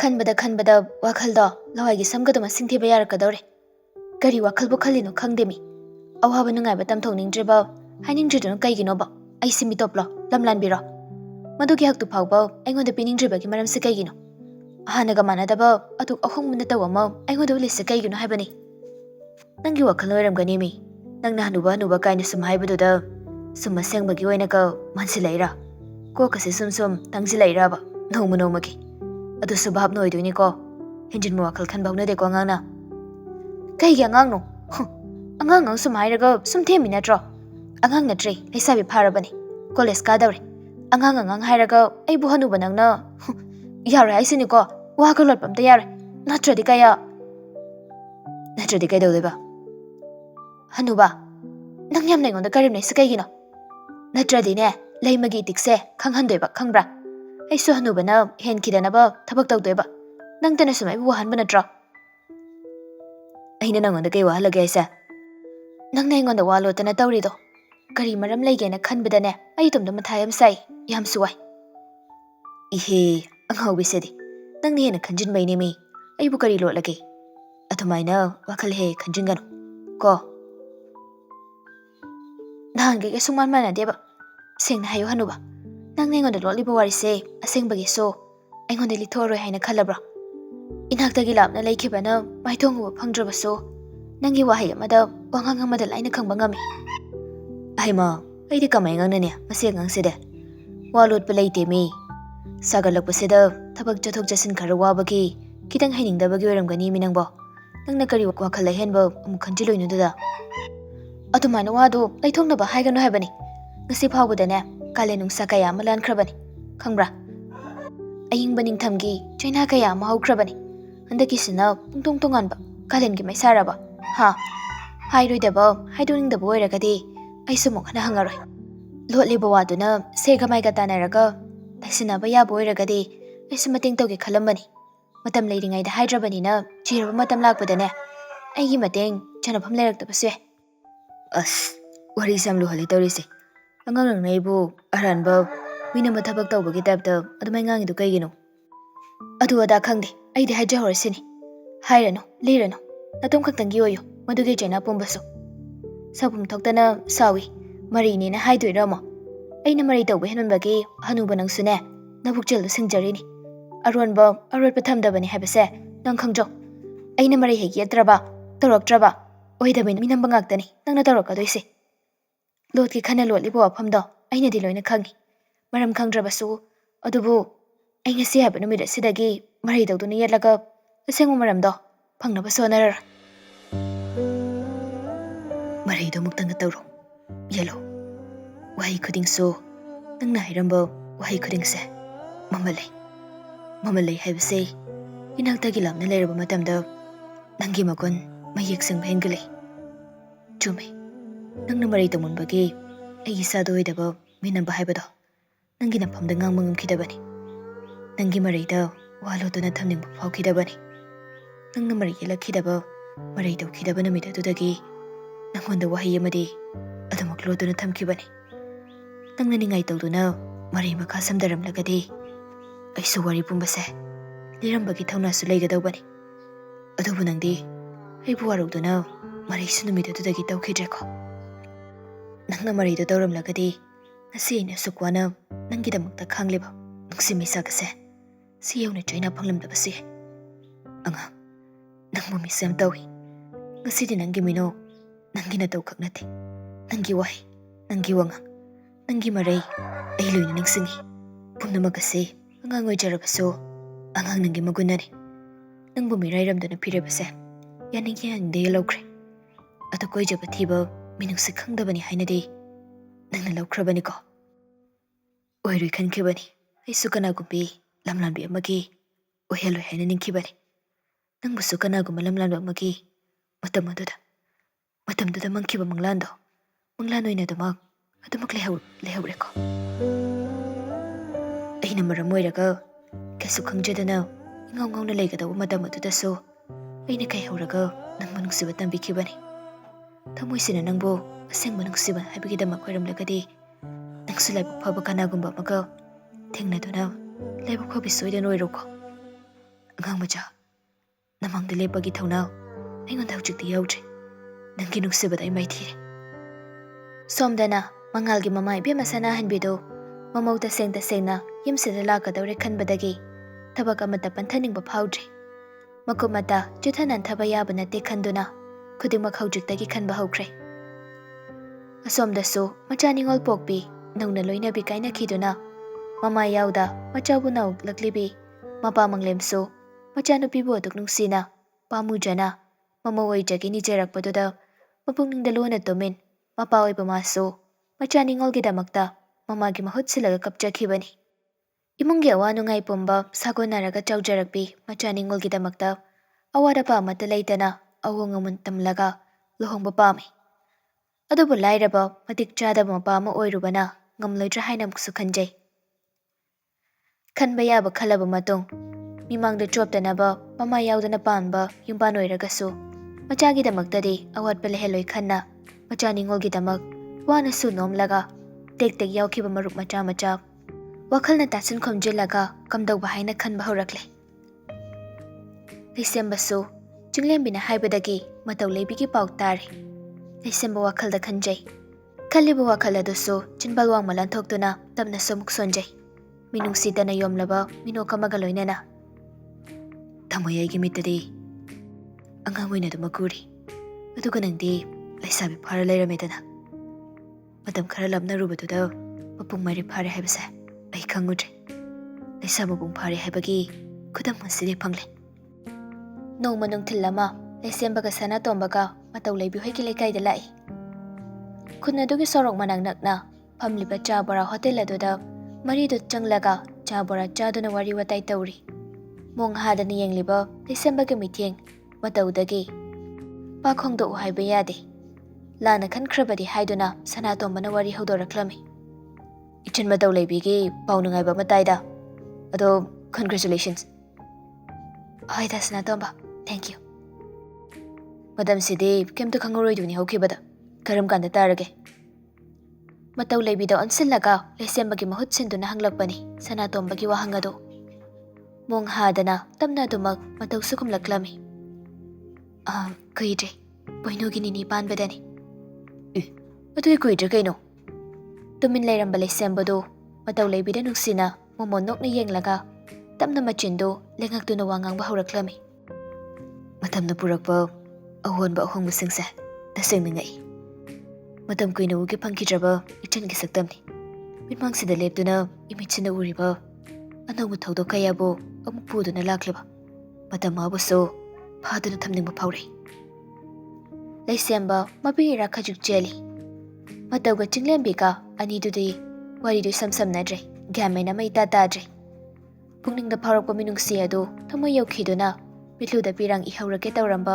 खनबदा वाखलदो लवाइगी समगदमा सिंथेबा यारकदौरे करी वाखलबो खलिनो खंगदेमी अवाबा नुंगाइबा तमथोंनिंद्रेबा हाइनिंद्रेदुना कैगिनोबा ऐसि मितोपलो लमलानबिरो मदुगी हक्तु फावबा ऐंगोंदा पिनिंद्रेबागी मरमसे कैगिनो हानगा मानदबा अतुक अहुंमुना तवमा ऐंगोंदा लिससे कैगिनो हाइबनी नंगी वाखल ओइरमगनीमी नंगना हनुबा काइना सुम हाइबदुदा सुम असेंबगी ओइनाका मानसिलैरा कोकसे सुम तंगजिलैराबा नौमगी अदुसु भाब नोइदुनिको हिंजिन वाखल खनबावनदेको अंगांगना कैगी अंगांगनो अंगांग सुम हाइरगा सुम थेमी नत्रो अंगांग नत्रे लेसाबी फारबनी कॉलेज कादौरे अंगांग हाइरगा अइबु हनुबा नंगना यारो हाइसिनिको वाखल लोटपमता यारे नत्रदि कैदौदेबा हनुबा नंग याम नैंगोंदा करिमनैसे कैगिनो नत्रदिने लैमगी तिक्से खंगहनदोइबा खंगब्रा ऐसु हनुबना हेनखिदनबा थबक तौदोइबा नंगतना सुम अइबु वहानबा नत्रो अहिना नंगोंदा कै वाहलगे ऐसा नंगना ऐंगोंदा वालोतना तौरिदो करी मरम लैगेना खनबदने अइ तुमदा मथा याम साइ याम सुवाइ इहे अंगाउबिसेदि नंगनी हेना खंजिनबैनेमी अइबु करी लोटलगे अथुमाइना वाखल हे खंजिनगनो को नहांगे सुमान मानदेबा सेंगना हायो हनुबा नंगना ऐंगोंदा लोटलिबा वारिसे असेंबगीसो ऐंगोंदा लिथोरoi हाइना खलब्रा इनाक्तगी लापना लैखिबना माइथोंगुबा फंद्रबसो नंगी वाहै अमदा वांगांग अमदा लाइना खंबा ngami आइमा अइदि कमाइ ngangne मसे ngang वालोटपा लैतेमी सागलकपसेदा थबक जथोक जसिन खरा वाबगी खितंग हाइनिंगदबगी ओइरमगनी मिनंगबो नंगना करी वाखल लैहेनबा अमु खंजिलोइनुदुदा अतुमाइना वादो लैथोंनबा हाइगनो हाइबनी ngasi फावबदने काले नुंसा कया अमा लानख्रबनी खंगब्रा अयिंगबा निंगथमगी चाइना कया अमा हौख्रबनी हंदकिसिना पुंतोंग तोंगानबा कालेनगी मैसारबा हा हाइरोइदबा हाइदोनिंगदबा ओइरगदि ऐसु मोखना हंगारोइ लोटलिबा वादुना सेगमाइगा तानारगा तैसिनाबा याबा ओइरगदि ऐसु मतेंग तौगे खलमबनी मतम लेरिङाइदा हाइद्रबनिना चिरबा मतम लाक्पदने अइगी मतेंग चनफम लेरक्तबसु अस वरी साम लुहले तौरिसे अंगांग नंगनाइबु अरानबा मिनम थबक तौबगी टाइपता अदुमाइ ngangidu कैगिनो अदु अदा खंगदे अइदि हाइजा होरसिनी हाइरनो लिरनो नतुम खक्तंगी ओयो मदुगे चैना पुंबसो सबुम थोक्तना सावी मरीनेना हाइदोइरमो अइना मरी तौबे हेनबगी हनुबा नंगसुने नबुकचेलदु सिंगजरिनी अरोटपा थमदबनी हाइबसे नंग खंगजो अइना मरी हेगी अत्रबा तौरक्त्रबा ओइदबिन मिनम्बा ngakतनी नंगना तौरकदोइसे लोटकी खना लोटलिबा वाफमदो अइनादि लोइना खंगी मरम खंगद्रबसु अदुबु अइ ngasi हाइबा नुमिद सिदगी मरी तौदुना येटलगा असेंगु मरमदो फंगनबा सोनरर मरीदो मुक्तंग तौरो येलो वाही खुदिंगसु नंगना हाइरम्बा वाही खुदिंगसे ममलै हाइबसे इनाक्तगी लामना लेरबा मतमदा नंगी मगुन मयेक संग भेंगले चुमे नंगना मरी तमुनबगी अइ सादोइदबा मिनम्बा हाइबदो नंगी नफमदा ngang mangumkhidabani नंगी मरीदा वालोदना थमनिंगबा फावखिदबनी नंगना मरी येलखिदबा मरी तौखिदबा नमिदा दुदगी नंगोंदा वाही अमदि अदमक लोदुना थमखिबनी नंगना निंगाइ तौदुना मरी मखा समदरमलगदि ऐसु वारी पुंबसे लिरम्बगी थौनासु लैगदौबनी अदुबु नंगदि अइबु वारौदुना मरी सुनुमिदा दुदगी तौखिद्रेको नंगना मरीदो तौरमलगदि ngasi ina sukwana nangidamukta khangliba nuksimi sakase siyawna chaina phanglamdabasi anga nangmu misam tawi ngasi di nangi mino nangi na tawkhak nati nangi wahi nangi wanga nangi marai ai luina ningsingi pumnamakase anga ngoi jarabaso anga nangi magunani nangbu mirairamdana pirebase yaningi ande lawkre ata koi jaba thiba minungsi khangdabani hainadi नंगना लौख्रबनिको ओइरुइ खनखिबनी ऐसु कनागुबी लमलानबी अमगी ओहेलो हेना निंखिबनी नंगबुसु कनागुम लमलानबा अमगी मतमदुदा मंखिबा मंगलान ओइना अदुमक लेहौरेको अहिना मरम ओइरगा कैसु खंगजदना ngongna leigadaw matamadudaso aina kai horaga nang manungsiba tambikhibani thamoisina nangbo aseng manungsiba haibigi damak oiramlagadi nangsu laibu phaba kanagumba maga thengnaduna laibu phabi soida noiroko ꯑꯉꯥꯡ ꯃꯆꯥ, ꯅꯃꯥꯡꯗ ꯂꯦꯞꯄꯒꯤ ꯊꯧꯅꯥꯎ ꯑꯩꯉꯣꯟꯗ ꯍꯧꯖꯤꯛꯇꯤ ꯌꯥꯎꯗ꯭ꯔꯦ. ꯅꯪꯒꯤ ꯅꯨꯡꯁꯤꯕꯗ ꯑꯩ ꯃꯥꯏꯊꯤꯔꯦ. ꯁꯣꯝꯗꯅ ꯃꯉꯥꯜꯒꯤ ꯃꯃꯥ ꯏꯕꯦꯝꯃ ꯁꯅꯥꯍꯟꯕꯤꯗꯨ ꯃꯃꯧ ꯇꯁꯦꯡꯅ ꯌꯨꯝꯁꯤꯗ ꯂꯥꯛꯀꯗꯧꯔꯦ ꯈꯟꯕꯗꯒꯤ ꯊꯕꯛ ꯑꯃꯠꯇ ꯄꯟꯊꯅꯤꯡꯕ ꯐꯥꯎꯗ꯭ꯔꯤ. ꯃꯀꯨꯞ ꯃꯇꯥ ꯆꯤꯊ ꯅꯟꯊꯕ ꯌꯥꯕ ꯅꯠꯇꯦ ꯈꯟꯗꯨꯅ ꯈꯨꯗꯤꯡꯃꯛ ꯍꯧꯖꯤꯛꯇꯒꯤ ꯈꯟꯕ ꯍꯧꯈ꯭ꯔꯦ. ꯑꯁꯣꯝꯗꯁꯨ ꯃꯆꯥ ꯅꯤꯡꯉꯣꯜ ꯄꯣꯛꯄꯤ ꯅꯧꯅ ꯂꯣꯏꯅꯕꯤ ꯀꯥꯏꯅꯈꯤꯗꯨꯅ ꯃꯃꯥ ꯌꯥꯎꯗ ꯃꯆꯥꯕꯨ ꯅꯧꯂꯛꯂꯤꯕꯤ ꯃꯄꯥ ꯃꯪꯂꯦꯝꯁꯨ ꯃꯆꯥꯅꯨꯄꯤꯕꯨ ꯑꯗꯨꯛ ꯅꯨꯡꯁꯤꯅ ꯄꯥꯝꯃꯨꯖꯅ ꯃꯃꯧ ꯑꯣꯏꯖꯒꯤ ꯅꯤꯖꯔꯛꯄꯗꯨꯗ ꯃꯄꯨꯛꯅꯤꯡꯗ ꯂꯣꯟꯅ ꯇꯨꯃꯤꯟ ꯃꯄꯥ ꯑꯣꯏꯕ ꯃꯥꯁꯨ ꯃꯆꯥ ꯅꯤꯡꯉꯣꯜꯒꯤꯗꯃꯛꯇ ꯃꯃꯥꯒꯤ ꯃꯍꯨꯠ ꯁꯤꯜꯂꯒ ꯀꯞꯆꯈꯤꯕꯅꯤ. ꯏꯃꯨꯡꯒꯤ ꯑꯋꯥ ꯅꯨꯡꯉꯥꯏ ꯄꯨꯝꯕ ꯁꯥꯒꯣꯟꯅꯔꯒ ꯆꯥꯎꯖꯔꯛꯄꯤ ꯃꯆꯥ ꯅꯤꯡꯉꯣꯜꯒꯤꯗꯃꯛꯇ ꯑꯋꯥꯠ ꯑꯄꯥ ꯑꯃꯠꯇ ꯂꯩꯇꯅ ꯑꯋꯣꯡ ꯑꯃꯟ ꯇꯝꯂꯒ ꯂꯨꯍꯣꯡꯕ ꯄꯥꯝꯃꯤ. ꯑꯗꯨꯕꯨ ꯂꯥꯏꯔꯕ ꯃꯇꯤꯛ ꯆꯥꯗꯕ ꯃꯄꯥ ꯑꯃ ꯑꯣꯏꯔꯨꯕꯅ ꯉꯝꯂꯣꯏꯗ꯭ꯔꯥ ꯍꯥꯏꯅ ꯑꯃꯨꯛꯁꯨ ꯈꯟꯖꯩ. ꯈꯟꯕ ꯌꯥꯕ ꯈꯜꯂꯕ ꯃꯇꯨꯡ ꯃꯤꯃꯥꯡꯗ ꯆꯣꯞꯇꯅꯕ ꯃꯃꯥ ꯌꯥꯎꯗꯅ ꯄꯥꯟꯕ ꯌꯨꯝꯕꯥꯟ ꯑꯣꯏꯔꯒꯁꯨ ꯃꯆꯥꯒꯤꯗꯃꯛꯇꯗꯤ ꯑꯋꯥꯠꯄ ꯂꯩꯍꯜꯂꯣꯏ ꯈꯟꯅ ꯃꯆꯥ ꯅꯤꯡꯉꯣꯜꯒꯤꯗꯃꯛ ꯋꯥꯅꯁꯨ ꯅꯣꯝꯂꯒ ꯇꯦꯛ ꯇꯦꯛ ꯌꯥꯎꯈꯤꯕ ꯃꯔꯨꯞ ꯃꯆꯥ ꯋꯥꯈꯜꯅ ꯇꯥꯁꯤꯟ ꯈꯣꯝꯖꯤꯜꯂꯒ ꯀꯝꯗꯧꯕ ꯍꯥꯏꯅ ꯈꯟꯕ ꯍꯧꯔꯛꯂꯦ. ꯂꯩꯁꯦꯝꯕꯁꯨ ꯆꯤꯡꯂꯦꯝꯕꯤꯅ ꯍꯥꯏꯕꯗꯒꯤ ꯃꯇꯧ ꯂꯩꯕꯤꯒꯤ ꯄꯥꯎ ꯇꯥꯔꯦ. ꯂꯩꯁꯦꯝꯕ ꯋꯥꯈꯜꯗ ꯈꯟꯖꯩ. ꯈꯜꯂꯤꯕ ꯋꯥꯈꯜ ꯑꯗꯨꯁꯨ ꯆꯤꯟꯕꯥꯜ ꯋꯥꯡꯃ ꯂꯥꯟꯊꯣꯛꯇꯨꯅ ꯇꯞꯅꯁꯨ ꯑꯃꯨꯛ ꯁꯣꯟꯖꯩ. ꯃꯤꯅꯨꯡꯁꯤꯗꯅ ꯌꯣꯝꯂꯕ ꯃꯤꯅꯣꯛ ꯑꯃꯒ ꯂꯣꯏꯅꯅ. ꯊꯃꯣꯏ ꯑꯩꯒꯤ ꯃꯤꯠꯇꯗꯤ ꯑꯉꯥꯡ ꯑꯣꯏꯅ ꯑꯗꯨꯃꯛ ꯎꯔꯤ. ꯑꯗꯨꯒ ꯅꯪꯗꯤ ꯂꯩꯁꯥꯕꯤ ꯐꯥꯔ ꯂꯩꯔꯝꯃꯦꯗꯅ. ꯃꯇꯝ ꯈꯔ ꯂꯥꯞꯅꯔꯨꯕꯗꯨꯗ ꯃꯄꯨꯡ ꯃꯔꯩ ꯐꯥꯔꯦ ꯍꯥꯏꯕꯁꯦ ꯑꯩ ꯈꯪꯉꯨꯗ꯭ꯔꯦ. ꯂꯩꯁꯥ ꯃꯄꯨꯡ ꯐꯥꯔꯦ ꯍꯥꯏꯕꯒꯤ ꯈꯨꯗꯝ ꯑꯁꯤꯗꯤ ꯐꯪꯂꯦ. ꯅꯣꯡꯃ ꯅꯨꯡꯊꯤꯜ ꯑꯃ ꯂꯩꯁꯦꯝꯕꯒ ꯁꯅꯥꯇꯣꯝꯕꯒ ꯃꯇꯧ ꯂꯩꯕꯤ ꯍꯣꯏꯒꯤ ꯂꯩꯀꯥꯏꯗ ꯂꯥꯛꯏ. ꯈꯨꯟ ꯑꯗꯨꯒꯤ ꯁꯣꯔꯣꯛ ꯃꯅꯥꯛ ꯅꯛꯅ ꯐꯝꯂꯤꯕ ꯆꯥ ꯕꯣꯔꯥ ꯍꯣꯇꯦꯜ ꯑꯗꯨꯗ ꯃꯔꯤꯗꯨ ꯆꯪꯂꯒ ꯆꯥ ꯕꯣꯔꯥ ꯆꯥꯗꯨꯅ ꯋꯥꯔꯤ ꯋꯥꯇꯥꯏ ꯇꯧꯔꯤ. ꯃꯣꯡ ꯍꯥꯗꯅ ꯌꯦꯡꯂꯤꯕ ꯂꯩꯁꯦꯝꯕꯒꯤ ꯃꯤꯠꯌꯦꯡ ꯃꯇꯧꯗꯒꯤ ꯄꯥꯈꯣꯡꯗꯣꯛꯎ ꯍꯥꯏꯕ ꯌꯥꯗꯦ. ꯂꯥꯟꯅ ꯈꯟꯈ꯭ꯔꯕꯗꯤ ꯍꯥꯏꯗꯨꯅ ꯁꯅꯥꯇꯣꯝꯕꯅ ꯋꯥꯔꯤ ꯍꯧꯗꯣꯔꯛꯂꯝꯃꯤ. ꯏꯆꯟ ꯃꯇꯧ ꯂꯩꯕꯤꯒꯤ ꯄꯥꯎ ꯅꯨꯡꯉꯥꯏꯕ ꯑꯃ ꯇꯥꯏꯗ. ꯑꯗꯣ ꯀꯟꯒ꯭ꯔꯦꯆꯨꯂꯦꯁꯟꯁ. ꯍꯣꯏꯗ ꯁꯅꯥꯇꯣꯝꯕ, ꯊꯦꯡꯛ ꯌꯨ. ꯃꯇꯝꯁꯤꯗꯤ ꯀꯩꯝꯇ ꯈꯪꯉꯔꯣꯏꯗꯣꯏꯅꯤ ꯍꯧꯈꯤꯕꯗ. ꯀꯔꯝ ꯀꯥꯟꯗ ꯇꯥꯔꯒꯦ? ꯃꯇꯧ ꯂꯩꯕꯤꯗ ꯑꯣꯟꯁꯤꯜꯂꯒ ꯂꯩꯁꯦꯝꯕꯒꯤ ꯃꯍꯨꯠ ꯁꯤꯟꯗꯨꯅ ꯍꯪꯂꯛꯄꯅꯤ ꯁꯅꯥꯇꯣꯝꯕꯒꯤ ꯋꯥꯍꯪ ꯑꯗꯨ. ꯃꯣꯡ ꯍꯥꯗꯅ ꯇꯞꯅ ꯑꯗꯨꯃꯛ ꯃꯇꯧꯁꯨ ꯈꯨꯝꯂꯛꯂꯝꯃꯤ. ꯀꯨꯏꯗ꯭ꯔꯤ. ꯄꯣꯏꯅꯨꯒꯤ ꯅꯤꯅꯤ ꯄꯥꯟꯕꯗꯅꯤ. ꯑꯗꯨꯗꯤ ꯀꯨꯏꯗ꯭ꯔꯦ ꯀꯩꯅꯣ. ꯇꯨꯃꯤꯟ ꯂꯩꯔꯝꯕ ꯂꯩꯁꯦꯝꯕꯗꯨ ꯃꯇꯧ ꯂꯩꯕꯤꯗ ꯅꯨꯡꯁꯤꯅ ꯃꯣꯃꯣꯟ ꯅꯣꯛꯅ ꯌꯦꯡꯂꯒ ꯇꯞꯅ ꯃꯆꯤꯟꯗꯨ ꯂꯦꯡꯉꯛꯇꯨꯅ ꯋꯥ ꯉꯥꯡꯕ ꯍꯧꯔꯛꯂꯝꯃꯤ. ꯃꯇꯝꯅ ꯄꯨꯔꯛꯄ ꯑꯍꯣꯟꯕ ꯑꯍꯣꯡꯕꯁꯤꯡꯁꯦ ꯇꯁꯦꯡꯅ ꯉꯛꯏ. ꯃꯇꯝ ꯀꯨꯏꯅ ꯎꯒꯦ ꯐꯪꯈꯤꯗ꯭ꯔꯕ ꯏꯆꯟꯒꯤ ꯁꯛꯇꯝꯅꯤ. ꯃꯤꯠꯃꯥꯡꯁꯤꯗ ꯂꯦꯞꯇꯨꯅ ꯏꯃꯤꯠꯁꯤꯅ ꯎꯔꯤꯕ ꯑꯅꯧꯕ ꯊꯧꯗꯣꯛ ꯀꯌꯥꯕꯨ ꯑꯃꯨꯛ ꯄꯨꯗꯨꯅ ꯂꯥꯛꯂꯤꯕ ꯃꯇꯝ ꯃꯥꯕꯨꯁꯨ ꯐꯥꯗꯨꯅ ꯊꯝꯅꯤꯡꯕ ꯐꯥꯎꯔꯛꯏ. ꯂꯩꯁꯦꯝꯕ ꯃꯄꯤ ꯏꯔꯥ ꯈꯖꯤꯛ ꯆꯦꯜꯂꯤ. ꯃꯇꯧꯒ ꯆꯤꯡꯂꯦꯝꯕꯤꯒ ꯑꯅꯤꯗꯨꯗꯤ ꯋꯥꯔꯤꯗꯨ ꯏꯁꯝ ꯁꯝꯅꯗ꯭ꯔꯦ. ꯒ꯭ꯌꯥꯟ ꯃꯦꯟ ꯑꯃ ꯏꯇꯥ ꯇꯥꯗ꯭ꯔꯦ. ꯄꯨꯛꯅꯤꯡꯗ ꯐꯥꯎꯔꯛꯄ ꯃꯤꯅꯨꯡꯁꯤ ꯑꯗꯨ ꯊꯃꯣꯏ ꯌꯧꯈꯤꯗꯨꯅ ꯃꯤꯠꯂꯨꯗ ꯄꯤꯔꯥꯡ ꯏꯍꯧꯔꯒꯦ ꯇꯧꯔꯝꯕ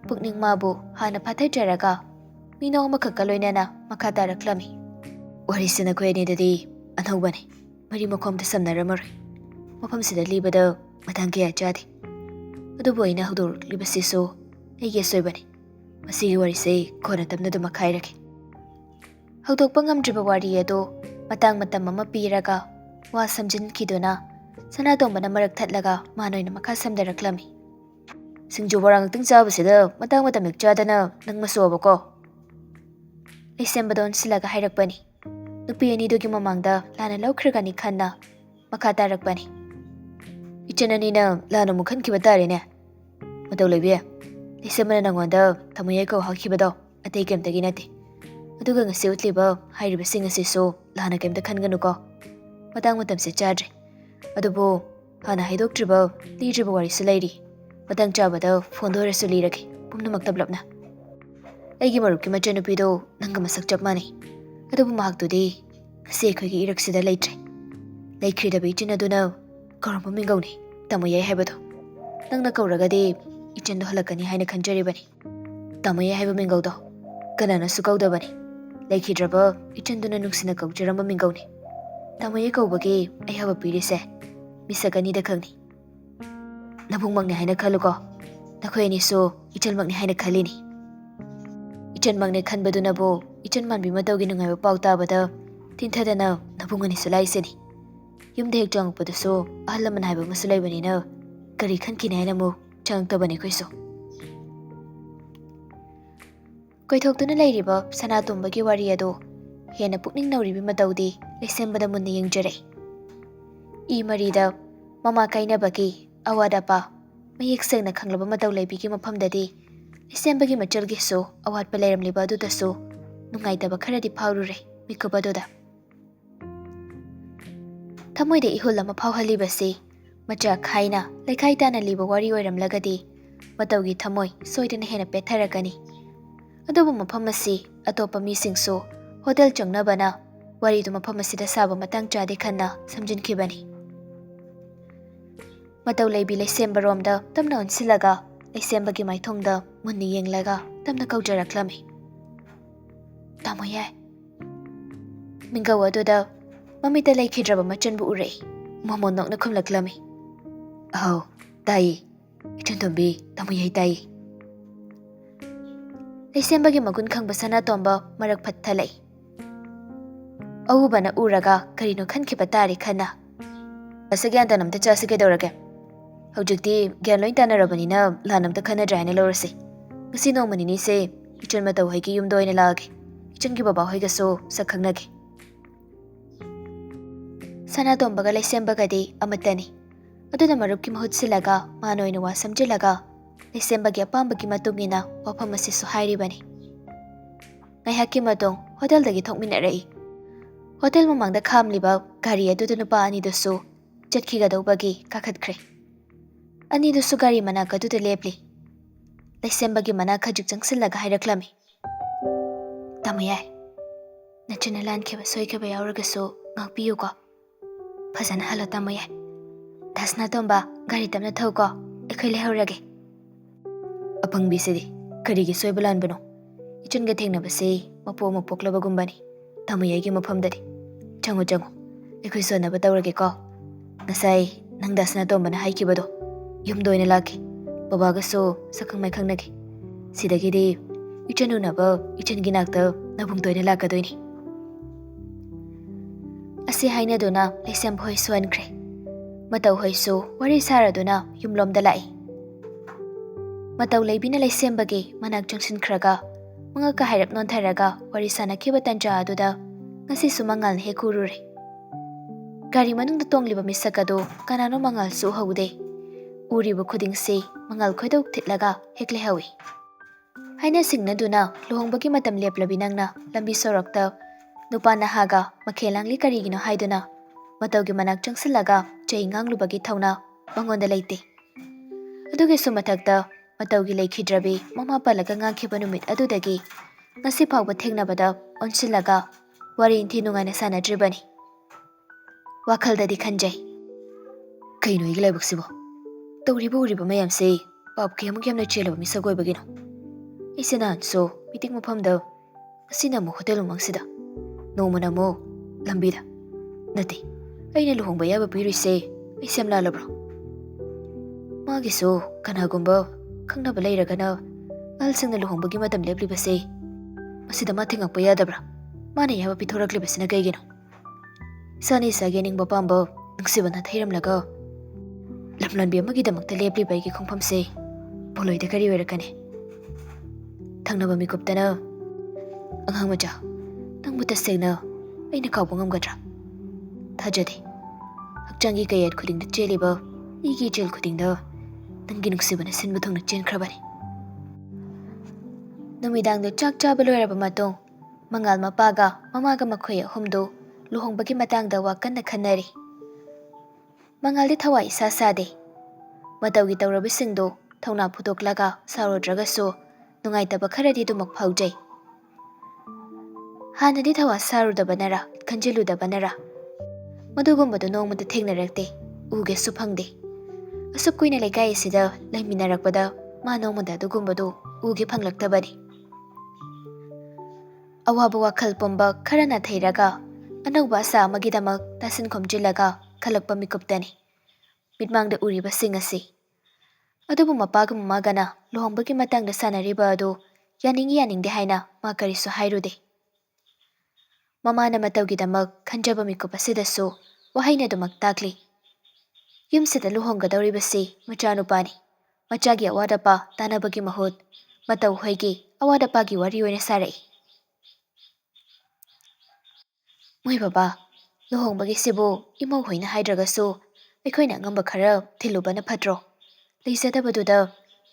ꯄꯨꯛꯅꯤꯡ ꯃꯥꯕꯨ ꯍꯥꯟꯅ ꯐꯥꯊꯖꯔꯒ ꯃꯤꯅꯣꯛ ꯑꯃꯈꯛꯀ ꯂꯣꯏꯅꯅ ꯃꯈꯥ ꯇꯥꯔꯛꯂꯝꯃꯤ. ꯋꯥꯔꯤꯁꯤ ꯅꯈꯣꯏ ꯑꯅꯤꯗꯗꯤ ꯑꯅꯧꯕꯅꯤ. ꯃꯔꯤ ꯃꯈꯣꯡꯗ ꯁꯝꯅꯔꯝꯃꯔꯣꯏ. ꯃꯐꯝꯁꯤꯗ ꯂꯤꯕꯗ ꯃꯇꯥꯡ ꯀꯌꯥ ꯆꯥꯗꯦ. ꯑꯗꯨꯕꯨ ꯑꯩꯅ ꯍꯧꯗꯣꯔꯛꯂꯤꯕꯁꯤꯁꯨ ꯑꯩꯒꯤ ꯑꯁꯣꯏꯕꯅꯤ. ꯃꯁꯤꯒꯤ ꯋꯥꯔꯤꯁꯦ ꯀꯣꯟꯅ ꯇꯞꯅ ꯑꯗꯨꯝ ꯃꯈꯥꯏꯔꯒꯦ. ꯍꯧꯗꯣꯛꯄ ꯉꯝꯗ꯭ꯔꯤꯕ ꯋꯥꯔꯤ ꯑꯗꯨ ꯃꯇꯝ ꯑꯃ ꯄꯤꯔꯒ ꯋꯥ ꯁꯝꯖꯤꯟꯈꯤꯗꯨꯅ ꯁꯅꯥꯇꯣꯝꯕꯅ ꯃꯔꯛ ꯊꯠꯂꯒ ꯃꯥꯅ ꯑꯣꯏꯅ ꯃꯈꯥ ꯁꯝꯊꯔꯛꯂꯝꯃꯤ. ꯁꯤꯡꯖꯨ ꯕꯣꯔꯥ ꯉꯥꯛꯇꯪ ꯆꯥꯕꯁꯤꯗ ꯃꯇꯥꯡ ꯍꯦꯛ ꯆꯥꯗꯅ ꯅꯪ ꯃꯁꯨꯑꯕꯀꯣ. ꯂꯩꯁꯦꯝꯕꯗ ꯑꯣꯟꯁꯤꯜꯂꯒ ꯍꯥꯏꯔꯛꯄꯅꯤ. ꯅꯨꯄꯤ ꯑꯅꯤꯗꯨꯒꯤ ꯃꯃꯥꯡꯗ ꯂꯥꯟꯅ ꯂꯧꯈ꯭ꯔꯒꯅꯤ ꯈꯟꯅ ꯃꯈꯥ ꯇꯥꯔꯛꯄꯅꯤ. ꯏꯆꯟ ꯑꯅꯤꯅ ꯂꯥꯟꯅ ꯑꯃꯨꯛ ꯈꯟꯈꯤꯕ ꯇꯥꯔꯦꯅꯦ. ꯃꯇꯧ ꯂꯩꯕꯤ, ꯂꯩꯁꯦꯝꯕꯅ ꯅꯪꯉꯣꯟꯗ ꯊꯃꯣꯏ ꯌꯥꯏꯀꯧ ꯍꯥꯏꯈꯤꯕꯗꯣ ꯑꯇꯩ ꯀꯩꯝꯇꯒꯤ ꯅꯠꯇꯦ. ꯑꯗꯨꯒ ꯉꯁꯤ ꯎꯠꯂꯤꯕ ꯍꯥꯏꯔꯤꯕꯁꯤꯡ ꯑꯁꯤꯁꯨ ꯂꯥꯟꯅ ꯀꯩꯝꯇ ꯈꯟꯒꯅꯨꯀꯣ. ꯃꯇꯝꯁꯦ ꯆꯥꯗ꯭ꯔꯦ. ꯑꯗꯨꯕꯨ ꯍꯥꯟꯅ ꯍꯥꯏꯗꯣꯛꯇ꯭ꯔꯤꯕ ꯂꯤꯗ꯭ꯔꯤꯕ ꯋꯥꯔꯤꯁꯨ ꯂꯩꯔꯤ. ꯃꯇꯥꯡ ꯆꯥꯕꯗ ꯐꯣꯟꯗ ꯑꯣꯏꯔꯁꯨ ꯂꯤꯔꯒꯦ, ꯄꯨꯝꯅꯃꯛ ꯇꯞꯂꯞꯅ. ꯑꯩꯒꯤ ꯃꯔꯨꯞꯀꯤ ꯃꯆꯟꯅꯨꯄꯤꯗꯣ ꯅꯪꯒ ꯃꯁꯛ ꯆꯞ ꯃꯥꯟꯅꯩ. ꯑꯗꯨꯕꯨ ꯃꯍꯥꯛꯇꯨꯗꯤ ꯉꯁꯤ ꯑꯩꯈꯣꯏꯒꯤ ꯏꯔꯛꯁꯤꯗ ꯂꯩꯇ꯭ꯔꯦ. ꯂꯩꯈꯤꯗꯕ ꯏꯆꯟ ꯑꯗꯨꯅ ꯀꯧꯔꯝꯕ ꯃꯤꯡꯒꯧꯅꯤ ꯇꯥꯃꯣ ꯌꯥꯏ ꯍꯥꯏꯕꯗꯣ. ꯅꯪꯅ ꯀꯧꯔꯒꯗꯤ ꯏꯆꯟꯗꯣ ꯍꯜꯂꯛꯀꯅꯤ ꯍꯥꯏꯅ ꯈꯟꯖꯔꯤꯕꯅꯤ. ꯇꯥꯃꯣ ꯌꯥꯏ ꯍꯥꯏꯕ ꯃꯤꯡꯒꯧꯗꯣ ꯀꯅꯥꯅꯁꯨ ꯀꯧꯗꯕꯅꯤ. ꯂꯩꯈꯤꯗ꯭ꯔꯕ ꯏꯆꯟꯗꯨꯅ ꯅꯨꯡꯁꯤꯅ ꯀꯧꯖꯔꯝꯕ ꯃꯤꯡꯒꯧꯅꯤ. ꯇꯥꯃꯣ ꯌꯥꯏ ꯀꯧꯕꯒꯤ ꯑꯌꯥꯕ ꯄꯤꯔꯤꯁꯦ ꯃꯤꯁꯛ ꯑꯅꯤꯗ ꯈꯪꯅꯤ. ꯅꯕꯨꯡꯃꯛꯅꯤ ꯍꯥꯏꯅ ꯈꯜꯂꯨꯀꯣ. ꯅꯈꯣꯏ ꯑꯅꯤꯁꯨ ꯏꯆꯟꯃꯛꯅꯤ ꯍꯥꯏꯅ ꯈꯜꯂꯤꯅꯤ. ꯏꯆꯟꯃꯛꯅꯤ ꯈꯟꯕꯗꯨꯅꯕꯨ ꯏꯆꯟ ꯃꯥꯟꯕꯤ ꯃꯇꯧꯒꯤ ꯅꯨꯡꯉꯥꯏꯕ ꯄꯥꯎ ꯇꯥꯕꯗ ꯊꯤꯟꯊꯗꯅ ꯅꯕꯨꯡ ꯑꯅꯤꯁꯨ ꯂꯥꯏꯁꯤꯅꯤ. ꯌꯨꯝꯗ ꯍꯦꯛ ꯆꯪꯉꯛꯄꯗꯁꯨ ꯑꯍꯜ ꯂꯃꯟ ꯍꯥꯏꯕ ꯑꯃꯁꯨ ꯂꯩꯕꯅꯤꯅ kari khankine haina mu changtabani khoisu koithoktuna leiriba Sanatombagi wari ado hena pukning nauribi matawdi lesembada munna yengjare I marida mama kainabagi awadapa mayek sengna khanglaba mataw leibigi mafamdadi lesembagi machalgi so awatpa leiramliba adudasu nungaitaba kharadi phawrure mikubadoda thamoida ihul ama phawhalibasi macha khaina lekhai tana liba wari oiramlagadi matawgi thamoi soidana hena petharakani adubu mafam asi atopa misingsu hotel changnabana wari du mafam asida saba matang chade khanna samjinkhibani mataw leibi lesembaromda tamna onsilaga lesembagi maithongda munni yenglaga tamna kaujaraklami tamoya mingawa doda mamita leikhidraba machanbu ure momon nokna khumlaklami aw tai ichantombi tamoya tai lesembagi magun khangba Sanatomba marak phathalai awubana uraga karino khankhiba tari khana asagyan tanamta chasige dorage hojikti gyan loin tanarabanina lanamta khana draina lorase ngasi nomani ni se ichan mataw haigi yumdo ina lage ichan gi baba hoiga so sakhangnage Sanatombaga lesembagadi amatani aduna marupki mahut silaga manoina wa samjilaga lesembagi apambagi matungina wafam asisu hairibani ngaihaki matong hotel dagi thokminarai hotel mamangda khamliba gari adudu nupa ani dusu chatkigadobagi kakhatkre ani dusu gari manaka aduda lepli lesembagi manaka juk jangsilaga hairaklami tamayai nachina lankhiba soikhaba yauragasu ngakpiyuko fazana halo tamayai Sanatomba gari tamna thauko ekhoi lehaurage aphangbisidi karigi soibalan bano ichunga thengnabase mapo mapoklabagumbani tamayagi mafamdadi changu ekhoi sonaba tawrage ko ngasai nangda Sanatombana haikibado yumdoina laki babaga so sakhangmai khangnage sidagidi ichanunaba ichangi nakta nabungtoina lakadoini asi haina dona lesem hoi soankre mataw hoisu wari saraduna yumlomda lai mataw leibina lesembagi manak jangsinkhraga mangaka hairap nontharaga wari sanakhiba tanja aduda ngasi sumangal hekurure gari manungda tongliba misakado kanano mangal su haude uribu khudingsi mangal khoidok thitlaga hekle hawi haina singnaduna luhongbagi matam leplabi nangna lambi sorakta nupa nahaga makhelangli karigino haiduna matawgi manak jangsilaga chei nganglubagi thauna mangonda leite adugi sumathakta matawgi leikhidrabi mama palaga ngangkhiba numit adudagi ngasi phawba thengnabada onsilaga wari inthi nungaina sanadribani wakhaldadi khanjai kaino iglaibuksibo tawriba uriba mayamse papki amuk yamna chelaba misagoibagino isinan so meeting mafamda asina mu hotel umangsida nomana mo lambida nati aina luhongba yaba pirise isem lalabro magiso kanagumba khangnaba leiragana alsingna luhongbagi matam leplibase masida ma thingakpa yadabra mana yaba pithoraklibasina kaigino sani sagening bapamba nungsibana thairamlaga lamlanbi amagidamakta leplibaigi khongphamse poloida kari oirakane thangnaba mikuptana anghang macha nangbu tasengna aina kawba ngamgadra thajade hakchangi kayat khudingda cheliba igi chel khudingda nangi nuksibana sinbu thongna chenkhrabani numidangdo chak chaba loiraba matong mangal mapaga mamaga makhoi ahumdo luhongbagi matangda wakanna khanari mangaldi thawai sa sade matawgi tawrabisingdo thawna phutoklaga sarodragaso nungaitaba kharadi dumak phaujai hanadi thawa sarudabanara khanjiludabanara madugumbado nongmada thengnarakte uge suphangde asuk kuina lekai sida laiminarakpada ma nongmada dugumbado uge phanglaktabani awaba wakhal pomba kharana thairaga anauba asa magidamak tasin khomjilaga khalakpa mikuptani mitmangda uriba singasi adubu mapaga mamagana luhongbagi matangda sanariba adu yaningde haina ma karisu hairude mamana matawgidamak khanjaba mikup asidasu wahaina dumak takli ꯌꯨꯝꯁꯤꯗ ꯂꯨꯍꯣꯡꯒꯗꯧꯔꯤꯕꯁꯤ ꯃꯆꯥꯅꯨꯄꯥꯅꯤ. ꯃꯆꯥꯒꯤ ꯑꯋꯥꯠ ꯑꯄꯥ ꯇꯥꯟꯅꯕꯒꯤ ꯃꯍꯨꯠ ꯃꯇꯧ ꯍꯣꯏꯒꯤ ꯑꯋꯥꯠ ꯑꯄꯥꯒꯤ ꯋꯥꯔꯤ ꯑꯣꯏꯅ ꯁꯥꯔꯛꯏ. ꯃꯣꯏ ꯕꯕꯥ, ꯂꯨꯍꯣꯡꯕꯒꯤꯁꯤꯕꯨ ꯏꯃꯧ ꯍꯣꯏꯅ ꯍꯥꯏꯗ꯭ꯔꯒꯁꯨ ꯑꯩꯈꯣꯏꯅ ꯑꯉꯝꯕ ꯈꯔ ꯊꯤꯜꯂꯨꯕꯅ ꯐꯠꯇ꯭ꯔꯣ? ꯂꯩꯖꯗꯕꯗꯨꯗ